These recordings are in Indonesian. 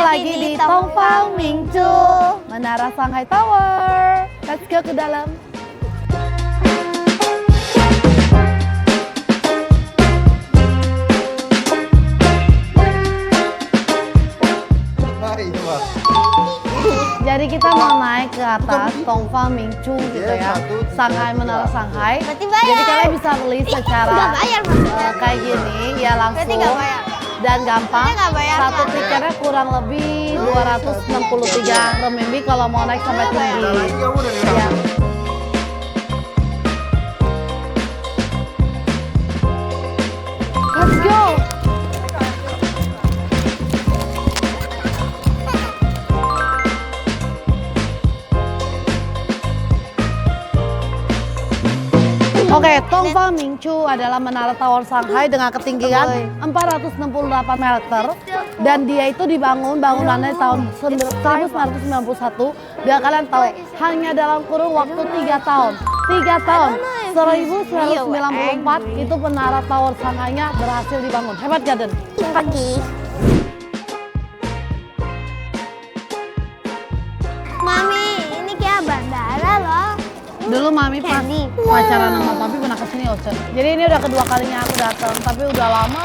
lagi di Tongfang Mingchu, Menara Shanghai Tower. Let's go ke dalam. Jadi kita mau naik ke atas Tongfang Mingchu gitu ya, Shanghai, Menara Shanghai. Jadi kalian bisa beli secara kayak gini ya langsung dan gampang. Satu tiketnya kurang lebih 263 renminbi kalau mau naik sampai tinggi. Ya. Let's go. Oke, Tongfang Mingchu adalah menara tower Shanghai dengan ketinggian 468 meter dan dia itu dibangun bangunannya tahun 1991. Biar kalian tahu, hanya dalam kurun waktu 3 tahun. 3 tahun, 1994 itu menara tower Shanghai-nya berhasil dibangun. Hebat gak, Den? Pagi. Mami, ini kayak bandara loh. Dulu Mami pas pacaran sama Papi pernah kesini Oce. Jadi ini udah kedua kalinya aku datang, tapi udah lama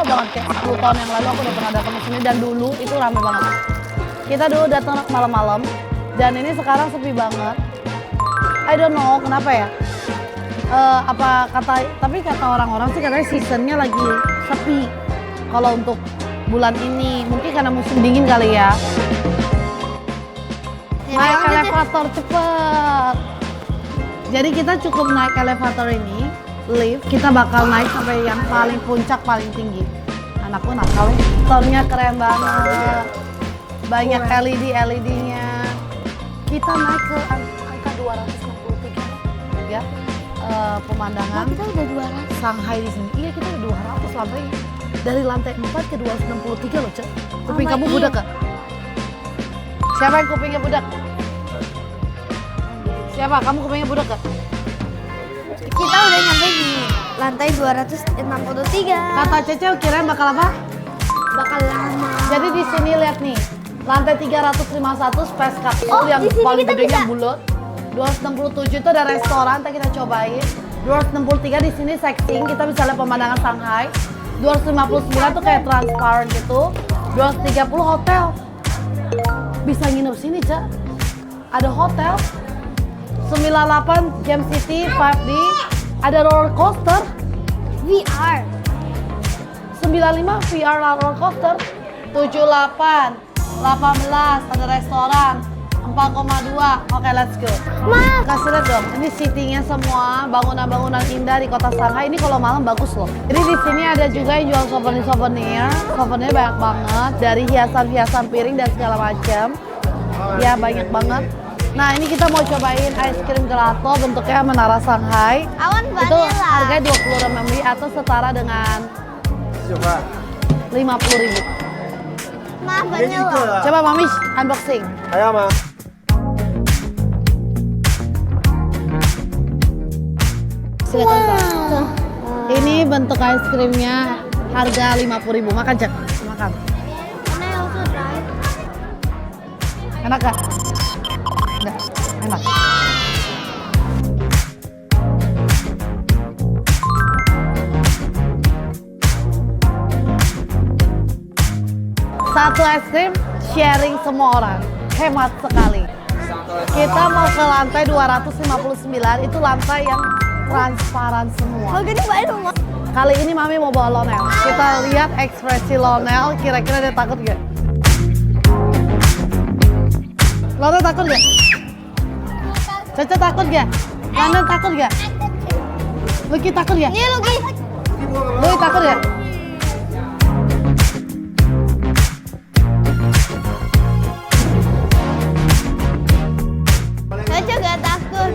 banget kayak 10 tahun yang lalu aku udah pernah datang ke sini dan dulu itu rame banget. Kita dulu datang malam-malam dan ini sekarang sepi banget. I don't know kenapa ya. Tapi kata orang-orang sih katanya seasonnya lagi sepi. Kalau untuk bulan ini mungkin karena musim dingin kali ya. Naik elevator cepet. Jadi kita cukup naik elevator ini, lift, kita bakal naik sampai yang paling puncak, paling tinggi. Anakku nakal ya. Store-nya keren banget. Banyak LED-nya. Kita naik ke angka 263 ya. Pemandangan Kita udah 200. Shanghai di sini. Iya, kita udah 200 lantai. Dari lantai 4 ke 263 loh, Cek. Kuping kamu budak gak? Siapa yang kupingnya budak? Siapa? Kamu kupingnya budak gak? Kita udah nyampe di lantai 263. Kata Cece kirain bakal apa? Bakal lama. Jadi di sini lihat nih, lantai 351 Space Capsule yang di sini paling kita gedenya bisa. bulat. 267 itu ada restoran, ntar kita cobain. 263 di sini sightseeing, kita bisa lihat pemandangan Shanghai. 259 tuh kayak transparent gitu. 230 hotel. Bisa nginep sini, Cak. Ada hotel. 98 Game City 5D, ada roller coaster. VR. 95 VR roller coaster. 78 18 ada restoran. 4,2. Oke, let's go. Ma. Kasih lihat dong, ini city-nya semua bangunan-bangunan indah di kota Shanghai. Ini kalau malam bagus loh. Jadi di sini ada juga yang jual souvenir. Souvenirnya banyak banget dari hiasan-hiasan piring dan segala macam. Ya banyak banget. Nah ini kita mau cobain es krim gelato bentuknya menara Shanghai. Awan Itu vanilla. harganya 20 renminbi atau setara dengan Coba. 50.000. Ma, vanilla. Coba Mami unboxing. Ayo, Ma. Silakan. Ini bentuk es krimnya harga 50.000. Makan Cek, makan. Can I also try? Enak gak? Enggak, enak. Satu es krim sharing semua orang, hemat sekali. Kita mau ke lantai 259, itu lantai yang transparan semua. Oh, gini banyak rumah. Kali ini Mami mau bawa Lonel. Kita lihat ekspresi Lonel, kira-kira dia takut gak? Lonel takut gak? Caca takut gak? London takut gak? Lucky takut gak? Ini Lucky. Lucky takut gak? Caca gak takut.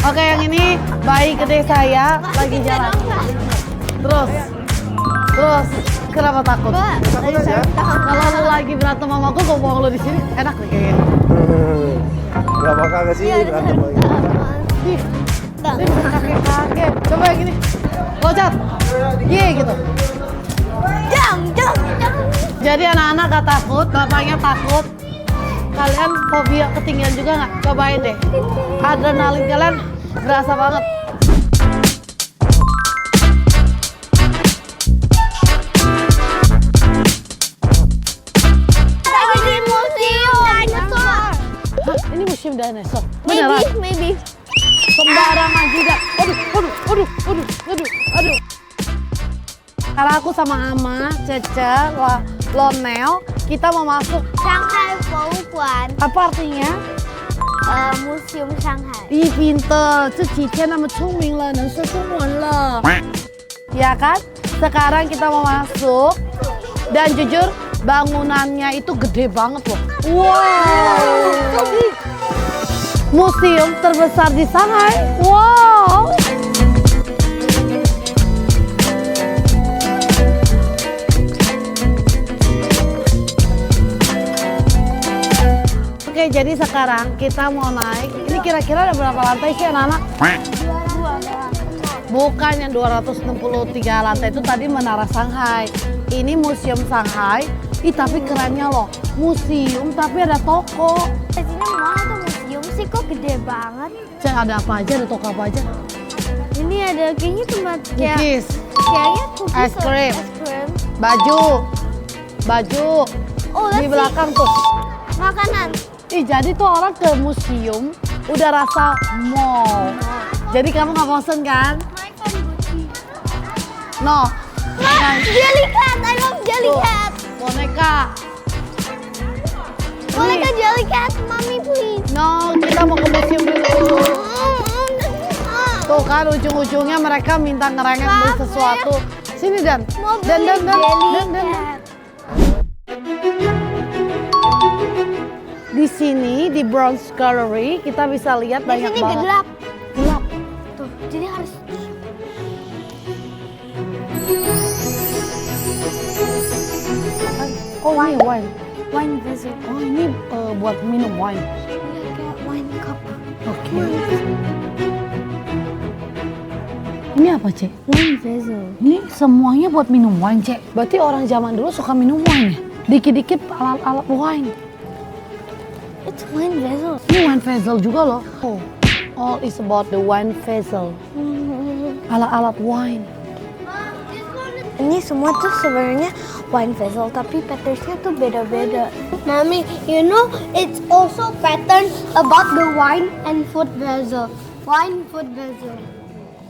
Oke, yang ini bayi gede saya lagi jalan. Terus, kenapa takut? Tadi saya takut. Kalau lu lagi berantem sama aku, gue mau lu di sini, enak nih kayaknya. Gak bakal ke sini berantem lagi. Ih, ini kakek-kakek. Coba yang ini. loncat, ye gitu. Jang. Jadi anak-anak gak takut, bapaknya takut. Kalian fobia ketinggian juga nggak? Cobain deh. Adrenalin kalian berasa banget. Ini museum dinosaur. Hah, ini museum dinosaur? Beneran? Maybe. Sembarangan juga. Aduh. Karena aku sama Ama, Cece, Lonel, kita mau masuk. Shanghai Fouquan, Apa artinya? Museum Shanghai. Ih, pinter. 这几天那么聪明了，能说中文了。Ya kan? Sekarang kita mau masuk. Dan jujur, bangunannya itu gede banget loh. Wow. Museum terbesar di Shanghai. Wow. Oke, jadi sekarang kita mau naik. Ini kira-kira ada berapa lantai sih anak-anak? Bukan yang 263 lantai itu tadi Menara Shanghai. Ini Museum Shanghai. Ih, tapi kerennya loh. Museum tapi ada toko. Di sini mau tuh museum sih kok gede banget. Cek ada apa aja, ada toko apa aja? Ini ada kayaknya tempat kayak Cookies, kayaknya cookies Es krim. Es krim. baju. Oh, Di let's belakang tuh. see. Makanan. Ih, jadi tuh orang ke museum udah rasa mall. Jadi kamu nggak bosen kan? No. Jellycat, I love Jellycat. Boneka. Boneka Jellycat, mommy please. No, kita mau ke museum dulu. Tuh kan ujung-ujungnya mereka minta ngerengek beli sesuatu. Sini Dan. Mau Dan. beli Jellycat. Di sini di Bronze Gallery kita bisa lihat Di banyak sini banget. gelap. Gelap. Tuh, jadi harus Oh ini wine. wine vessel. Oh ini buat minum wine. Iya, kayak wine cup. Oke. Ini apa Cek? Wine vessel. Ini semuanya buat minum wine Cek. Berarti orang zaman dulu suka minum wine ya? Dikit-dikit alat-alat wine. It's wine vessel. Ini wine vessel juga loh. Oh, all is about the wine vessel. Alat-alat wine. Ini semua tuh sebenarnya wine vessel, tapi patternsnya tuh beda-beda. Mommy, you know it's also pattern about the wine and food vessel. Wine, food vessel.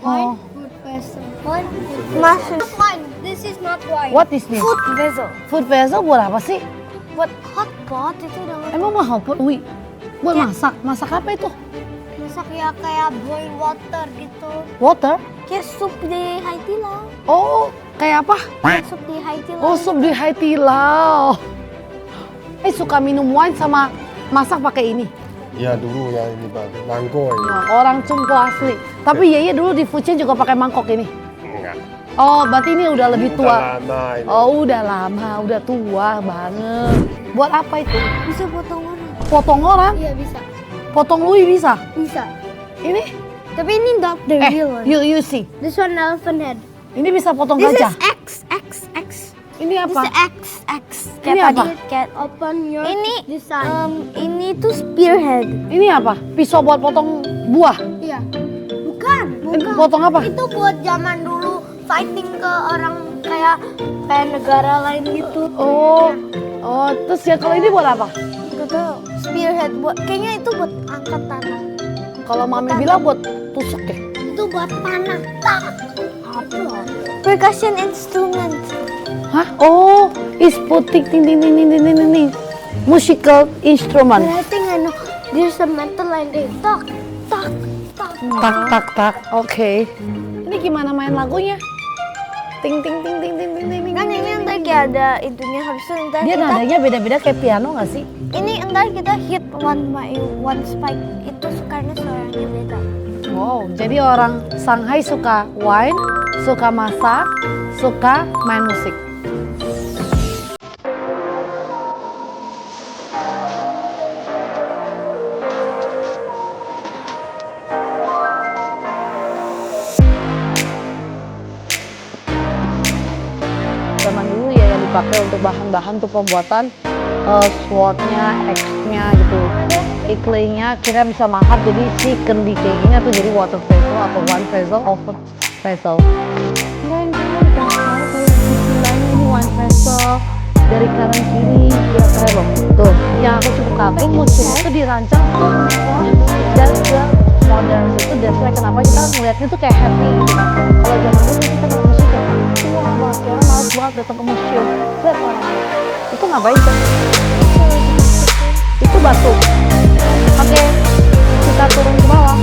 Oh. Food vessel. Wine, food wine. This is not wine. What is this? Food vessel. Food vessel buat apa sih? Buat hot pot itu udah Emang mahal pot? Wih, buat Ya. masak. Masak apa itu? masak ya kayak boil water gitu. Water? Kayak sup di Haidilao. Oh, kayak apa? Sup di Haidilao. Oh, sup di Haidilao. Suka minum wine sama masak pakai ini. Ya dulu ya ini bang, mangkok ini. Nah, orang Cungko asli. Tapi Yeye dulu di Fujian juga pakai mangkok ini. Enggak. Oh, berarti ini udah lebih Udah tua. lama ini. Oh, udah lama, udah tua banget. Buat apa itu? Bisa potong orang. Potong orang? Iya bisa. Potong lui bisa? Bisa. Ini? Tapi ini not the real one. you see. This one elephant head. Ini bisa potong This gajah. is X. Ini This apa? is X. Ini apa? Cat open your ini tuh spearhead. Ini apa? Pisau buat potong buah. Iya. Bukan. Potong apa? Itu buat zaman dulu fighting ke orang kayak negara lain gitu. Oh, terus ya kalau ini buat apa? Gak tau. Spearhead buat kayaknya itu buat angkat tanah. Kalau mami bilang buat tusuk deh. Itu buat panah. Apa? Percussion instrument. Hah? Oh, is putting ting. Musical instrument. But I think I know. There's a metal line there. Tak. Tak. Oke. Ini gimana main lagunya? Ting. Kan ini ntar kayak ada itunya harusnya ntar Dia kita, nadanya beda-beda kayak piano nggak sih? ini ntar kita hit one spike itu karena suaranya beda. Wow, jadi orang Shanghai suka wine, suka masak, suka main musik. zaman dulu ya yang dipakai untuk bahan-bahan untuk pembuatan swordnya, axe-nya gitu. Iklaynya kita bisa mangkat jadi si kendi kayak gini atau jadi water vessel atau one vessel, over vessel. Ini one vessel dari kanan kiri ya keren loh. Tuh, yang aku cukup kagum museum itu dirancang tuh dan ke modern itu. That's why kenapa kita ngeliatnya tuh kayak happy gitu kan. Kalau zaman dulu kita ke museum kayak wah banget ya, males banget datang ke museum. Lihat orang itu ngapain sih? Itu batu. Oke, kita turun ke bawah.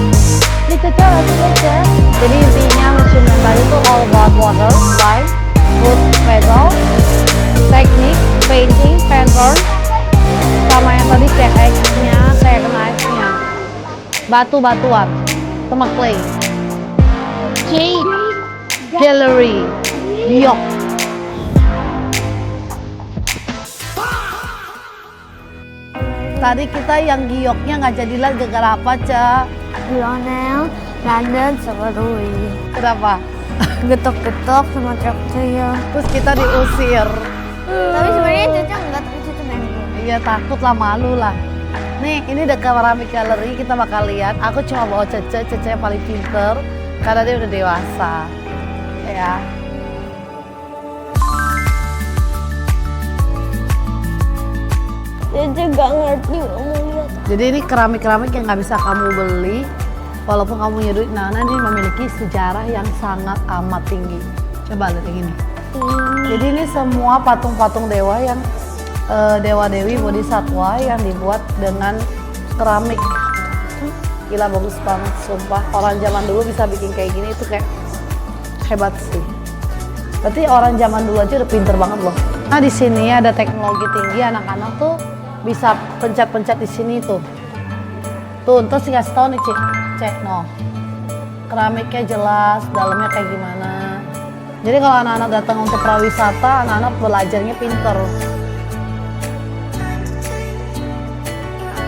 Ini cecah. Jadi intinya museum yang tadi itu all about water, life, food, vessel, teknik, painting, pattern, sama yang tadi kayak X-nya, kayak knife-nya, batu-batuan, sama clay, jade, gallery, giok. Tadi kita yang gioknya nggak jadi lagi gara-gara apa, Cak? Lionel, London, sama Rui. Kenapa? Getok-getok sama traktor. Terus kita diusir. Tapi sebenarnya Caca enggak, tapi Caca main. Iya takut lah, malu lah. Nih, ini dekat Keramik Gallery, kita bakal lihat. Aku cuma bawa Cece yang paling pinter karena dia udah dewasa. Ya. Caca nggak ngerti mau lihat. Jadi ini keramik-keramik yang nggak bisa kamu beli, walaupun kamu punya duit. Nah, ini memiliki sejarah yang sangat amat tinggi. Coba lihat yang ini. Jadi ini semua patung-patung dewa yang dewa-dewi bodhisatwa yang dibuat dengan keramik. Gila bagus banget, sumpah. Orang zaman dulu bisa bikin kayak gini itu kayak hebat sih. Berarti orang zaman dulu aja udah pinter banget loh. Nah di sini ada teknologi tinggi, anak-anak tuh bisa pencet-pencet di sini tuh. Tuh, terus dikasih tau nih Cek, no. Keramiknya jelas, dalamnya kayak gimana. Jadi kalau anak-anak datang untuk prawisata, anak-anak belajarnya pinter.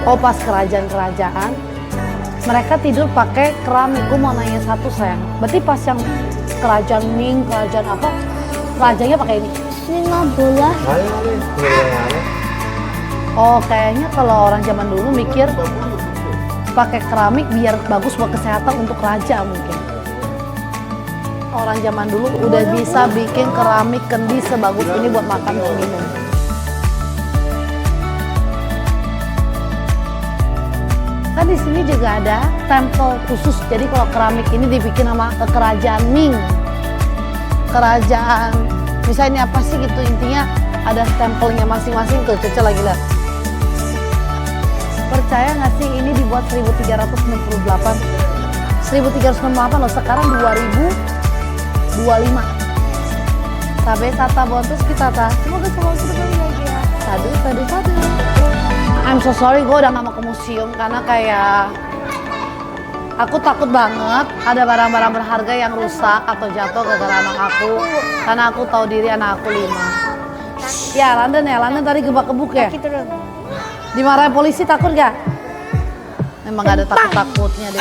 Oh pas kerajaan-kerajaan, mereka tidur pakai keramik. Gue mau nanya satu sayang, berarti pas yang kerajaan Ming, kerajaan apa, rajanya pakai ini? Ini nggak boleh. Oh kayaknya kalau orang zaman dulu mikir pakai keramik biar bagus buat kesehatan untuk raja mungkin. Orang zaman dulu udah bisa bikin keramik kendi sebagus ini buat makan dan minum. Kan di sini juga ada tempel khusus. Jadi kalau keramik ini dibikin sama kerajaan Ming, kerajaan misalnya apa sih gitu, intinya ada tempelnya masing-masing tuh. Caca lagi lihat. Percaya nggak sih ini dibuat 1368 loh, sekarang 2025. Sabe tata bontus kita ta. Semoga semua kita bahagia. Sadu. I'm so sorry, gue udah gak mau ke museum karena kayak aku takut banget ada barang-barang berharga yang rusak atau jatuh gara-gara anak aku. Karena aku tahu diri anak aku 5. Ya London tadi gebak-gebuk ya. Dimarahin polisi takut gak? Memang gak ada takut-takutnya deh.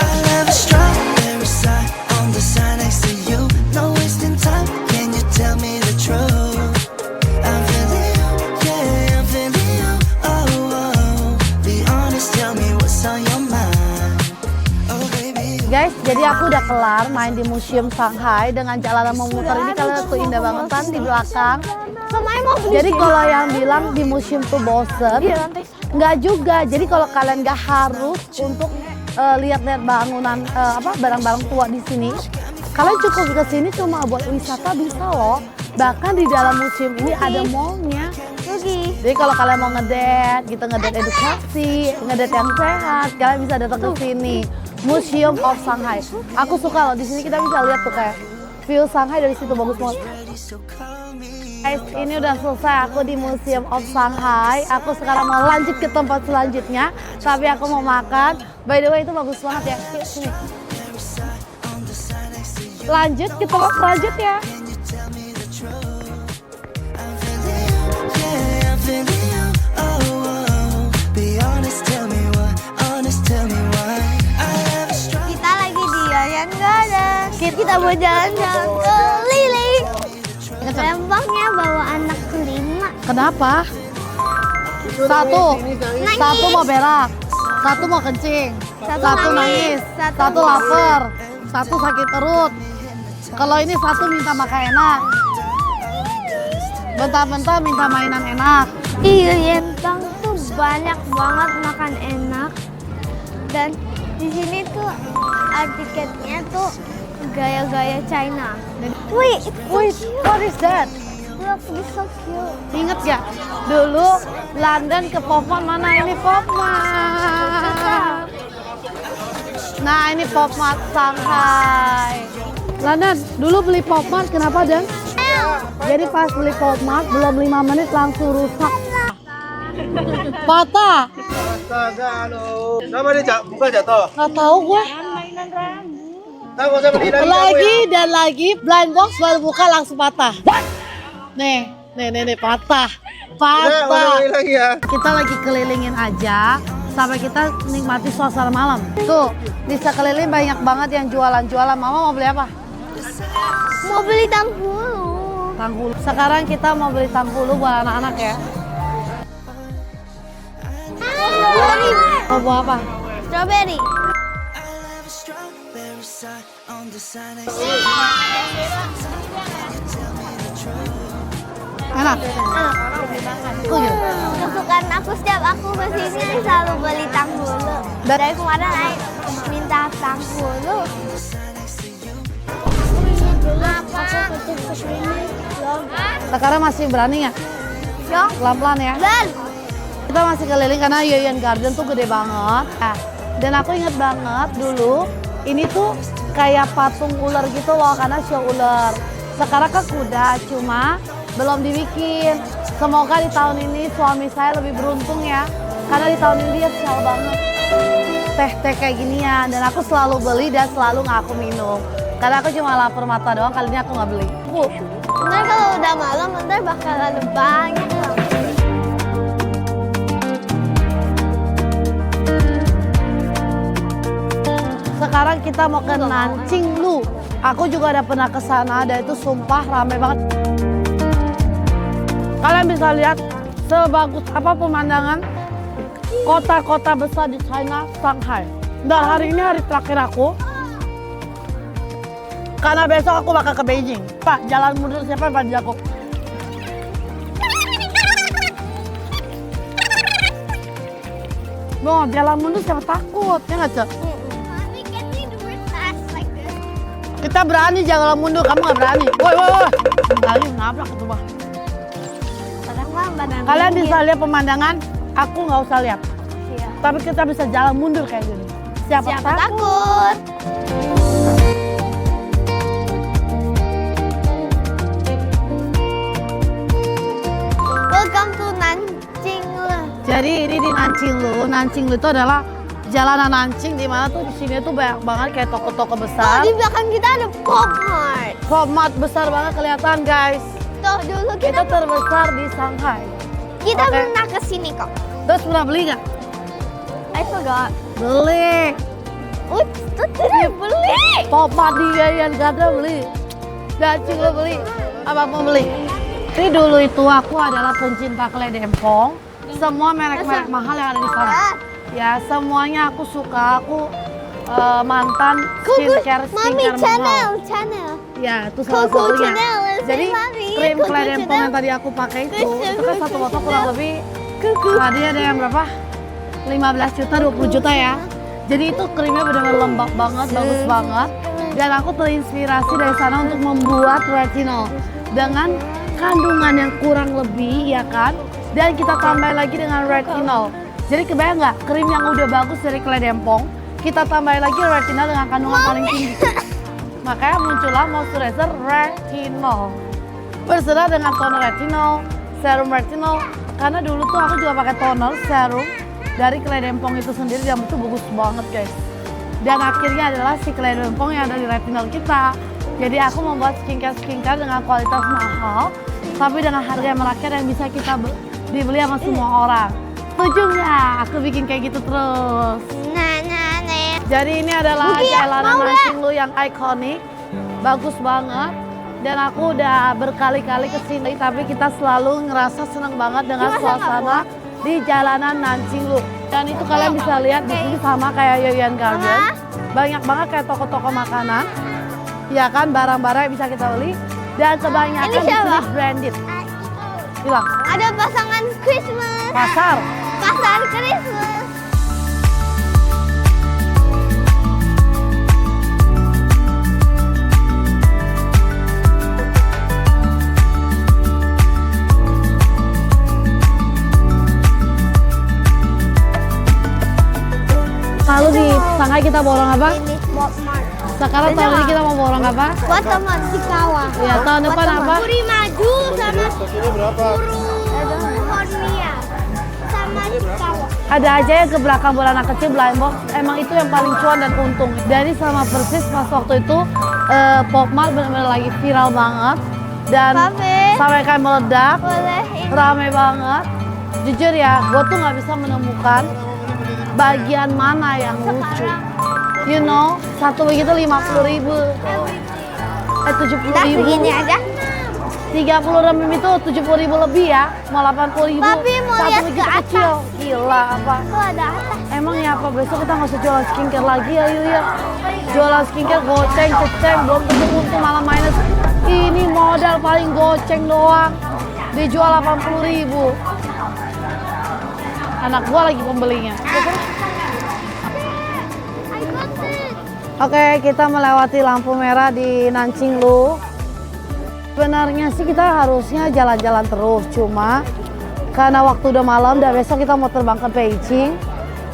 Guys, jadi aku udah kelar main di Museum Shanghai dengan jalanan memutar ini. Kalian tuh indah banget kan di belakang. Jadi kalau yang bilang di museum tuh bosen, nggak juga. Jadi kalau kalian nggak harus untuk lihat-lihat bangunan barang-barang tua di sini, kalian cukup ke sini cuma buat wisata bisa loh. Bahkan di dalam museum ini ada mallnya. Jadi kalau kalian mau ngedate, gitu ngedate edukasi, ngedate yang sehat, kalian bisa datang ke sini. Museum of Shanghai. Aku suka loh, di sini kita bisa lihat tuh kayak view Shanghai dari situ bagus banget. Guys, ini udah selesai aku di Museum of Shanghai. Aku sekarang mau lanjut ke tempat selanjutnya, tapi aku mau makan. By the way itu bagus banget ya. Sini. Lanjut ke tempat selanjutnya. Kita lagi di Yayan Garden. Kita mau jalan-jalan keliling. Lempangnya bawaan Kenapa? Satu mau berak, satu mau kencing, satu nangis, satu lapar, satu sakit perut. Kalau ini satu minta makan enak, bentar-bentar minta mainan enak. Iya, Yentang tuh banyak banget makan enak. Dan di sini tuh tiketnya tuh gaya-gaya China. Wait, What is that? look, it's so cute. Ingat ya, dulu London ke Popmart, mana ini Popmart? Nah ini Popmart Shanghai. London, dulu beli Popmart kenapa Dan? Jadi pas beli Popmart belum 5 menit langsung rusak. Patah. Astaga, halo. Kenapa dia buka jatuh? Nggak tahu gue. Tahu saya beli lagi. Lagi dan lagi blind box baru buka langsung patah. Nih, patah. Patah. Udah lagi ya. Kita lagi kelilingin aja sampai kita nikmati suasana malam. Tuh, di sekeliling banyak banget yang jualan-jualan. Mama mau beli apa? Mau beli tanghulu. Tanghulu. Sekarang kita mau beli tanghulu buat anak-anak ya. Mau buat apa? Strawberry. Enak? Kok gitu? Kesukaan aku setiap aku kesini selalu beli tanghulu. Dari kemarin Ai minta tanghulu. Sekarang masih berani nggak? Yuk, Pelan-pelan ya. dan Kita masih keliling karena Yoyan Garden tuh gede banget. Nah, dan aku inget banget dulu ini tuh kayak patung ular gitu loh karena show ular. Sekarang ke kuda cuma belum dibikin. Semoga di tahun ini suami saya lebih beruntung ya. Karena di tahun ini dia spesial banget. Teh-teh kayak ginian dan aku selalu beli dan selalu nggak aku minum. Karena aku cuma lapar mata doang, kali ini aku nggak beli. ntar kalau udah malam ntar bakal ada banyak banget. Sekarang kita mau ke Nanjing Lu. Aku juga udah pernah ke sana dan itu sumpah rame banget. Kalian bisa lihat sebagus apa pemandangan kota-kota besar di China, Shanghai. Dan hari ini hari terakhir aku. Karena besok aku bakal ke Beijing. Pak, jalan mundur siapa yang paling jago? Loh, jalan mundur siapa takut? Ya nggak, Cek? Mommy, can we do it fast like this? Kita berani jalan mundur, kamu nggak berani. Woi. Lagi nabrak itu, Bah. Padahal mah badan Kalian tinggi. bisa lihat pemandangan, aku nggak usah lihat. Iya. Tapi kita bisa jalan mundur kayak gini. Siapa takut? Welcome to Nanjing. Jadi ini di Nanjing Lu. Nanjing Lu itu adalah jalanan Nanjing di mana tuh di sini tuh banyak banget kayak toko-toko Oh, besar. di belakang kita ada Popmart. Popmart besar banget kelihatan, guys. Tuh, dulu Itu kita terbesar di Shanghai. kita Oke. pernah kesini kok. Terus pernah beli nggak? I forgot. Beli. Tuh tidak beli. Popmart di Yoyan Garden beli. Nanjing Lu beli. Apapun beli. Ini dulu itu aku adalah pencinta keledempong. Semua merek-merek mahal yang ada di sana. Ya, semuanya aku suka. Aku mantan skincare Mami, mahal. channel. Ya, itu salah Coco satunya. Chanel. Jadi Mami, krim Coco keledempong Chanel. yang tadi aku pakai itu kan satu botol kurang lebih Kuku. tadi ada yang berapa? 15 juta, 20 juta ya. Jadi itu krimnya benar-benar lembab banget, bagus banget. Dan aku terinspirasi dari sana untuk membuat retinol dengan kandungan yang kurang lebih, ya kan? Dan kita tambah lagi dengan retinol. Jadi kebayang nggak, krim yang udah bagus dari keledempong, kita tambah lagi retinol dengan kandungan paling tinggi. Makanya muncullah moisturizer retinol. Berserah dengan toner retinol, serum retinol. Karena dulu tuh aku juga pakai toner, serum dari keledempong itu sendiri dan itu bagus banget, guys. Dan akhirnya adalah si keledempong yang ada di retinol kita. Jadi aku membuat skincare dengan kualitas mahal, tapi dengan harga yang merakyat yang bisa kita dibeli sama semua orang. Setuju nggak? Aku bikin kayak gitu terus. Nah. Jadi ini adalah Buki ya, jalanan mau nggak? Nanjing Lu yang ikonik, bagus banget. Dan aku udah berkali-kali kesini, tapi kita selalu ngerasa senang banget dengan suasana di jalanan Nanjing Lu. Dan itu kalian bisa lihat di sini sama kayak Yoyan Garden. Banyak banget kayak toko-toko makanan. Ya kan, barang-barang yang bisa kita beli. Dan kebanyakan di sini branded. Bilang. Ada pasangan Christmas. Pasar. Pasar Christmas. Lalu di Shanghai kita borong apa? Ini Bob Mart. Sekarang tahun ini kita mau borong apa? Buat teman di kawah. Ya, tahun depan apa? Puri maju sama Ini berapa? Puru Hornia sama kawah. Ada aja yang ke belakang buat anak kecil blind box. Emang itu yang paling cuan dan untung. Jadi sama persis pas waktu itu Pop Mart benar-benar lagi viral banget. Dan Papi. sampai kayak meledak, Boleh ini. rame banget. Jujur ya, gue tuh nggak bisa menemukan bagian mana yang lucu. You know, satu begitu 50.000. 70.000. Segini aja. 30 renminbi itu 70.000 lebih ya, mau 80.000. Papi mau Satu lihat begitu ke atas. kecil. Gila apa? Tuh ada atas. Emang ya apa besok kita nggak usah jualan skincare lagi ya Yu ya? Jualan skincare goceng, ceceng, belum tentu untung malah minus. Ini modal paling goceng doang. Dijual 80.000. Anak gua lagi pembelinya. Oke, kita melewati lampu merah di Nanjing Lu. Sebenarnya sih kita harusnya jalan-jalan terus, cuma karena waktu udah malam dan besok kita mau terbang ke Beijing.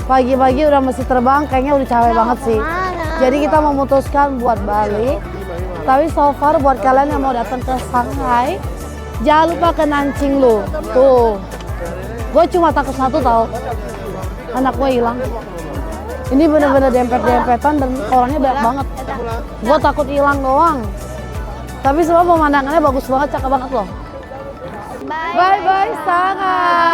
Pagi-pagi udah mesti terbang, kayaknya udah capek banget sih. Jadi kita memutuskan buat balik. Tapi so far buat kalian yang mau datang ke Shanghai, jangan lupa ke Nanjing Lu. Tuh, gue cuma takut satu tau, anak gue hilang. Ini bener-bener dempet-dempetan dan orangnya banyak banget. Gue takut hilang doang. Tapi semua pemandangannya bagus banget, cakep banget loh. Bye. Bye-bye Shanghai.